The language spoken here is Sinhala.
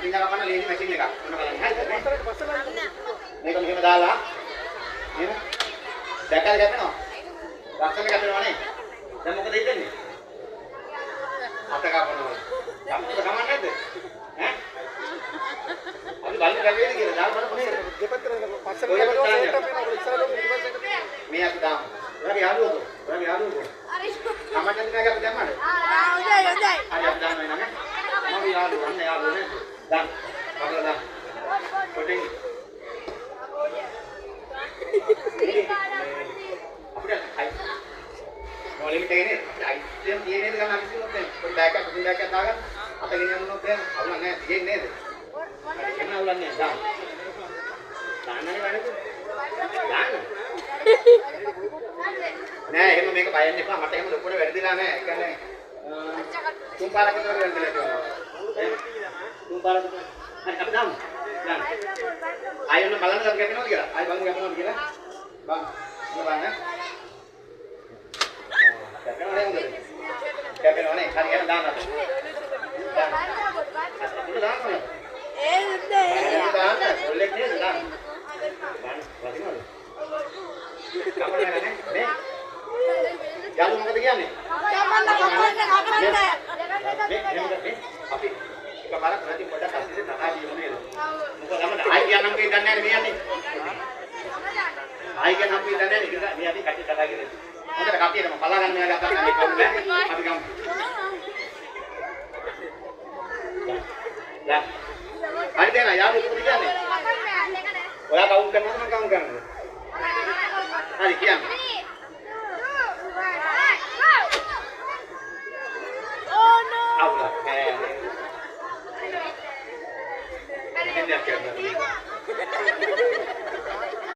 පින්ජා කපන්න ලේසි මැෂින් එකක්. මොන බලන්න හරිද? මේක මෙහෙම දාලා එහෙම දැකලා ගැටෙනවා. ලස්සන ගැටෙනවා නේ. දැන් මොකද හිතන්නේ? අත කපනවා. යම්කද කමන්නේ නැද්ද? ඈ? අපි බලන්න ගැටේද කියලා දාලා බලන්න කොහේ දෙපැත්තට පස්සට ගලනවා සෙට් අප් වෙනවා ඉස්සරහට ඉස්සරහට මේ අපි දාමු. ඔයාගේ යාළුවෝ. හරි. කමන්නේ නැහැ අපි දැම්මද? හොඳයි. හරි අපි දාන්න වෙනවා නේ. මම යාළුවෝ අන්න යාළුවෝ නේ. දාන්න. කපලා දාන්න. කොටින්. අපිට අයි. මොලෙමිට එන්නේ. අයියෙන් තියෙන්නේ ගන්න අපි කිව්වොත් දැන් පොඩි බෑග් එකක් පුදුන් බෑග් එකක් දාගන්න. අත ගෙනියන්නොත් දැන් අවුලක් නැහැ. තියෙන්නේ නේද? එන්න අවුලක් නැහැ. දාන්න. දාන්නනේ වැඩද? දාන්න. නෑ එහෙම මේක බයන්න එපා. මට එහෙම ලොකුට වැරදිලා නෑ. ඒ කියන්නේ තුන් පාරක් විතර වැරදිලා තියෙනවා. තුන් පාරක් විතර. හරි අපි දාමු. දාන්න. ආයෙ ඔන්න බලන්න අපි ගැටෙනවද කියලා. ආයෙ බලමු ගැටෙනවද කියලා. බලන්න. බලන්න. ගැටෙනවද හොඳද? ගැටෙනවනේ. හරි එහෙනම් දාන්න අපි. දාන්න. අස්තපුර දාන්න. දාන්න. කොල්ලෙක් නේද දාන්න. දාන්න. වදිනවද? කපන්න නෑ නේ. යාළු මොකද කියන්නේ? අපි එකපාරක් ප්‍රති පොඩක් අස්සේ තහා දියුනේ නේද? මොකද අපිට ආයි කියන්නම් කියන්නේ නැහැ මේ යන්නේ. ආයි කියන්නම් කියන්නේ නැහැ නේද? මේ අපි කටි කතා කරේ. හොඳට කටියටම බලා ගන්න මෙයා ගත්තා නම් කවුද නැහැ. අපි ගමු. ලා. හරි දෙනා යාළු මොකද කියන්නේ? ඔයා කවුන්ට් කරනවද මම කවුන්ට් කරනවද? හරි කියන්න. Oh no. Awla. Ini dia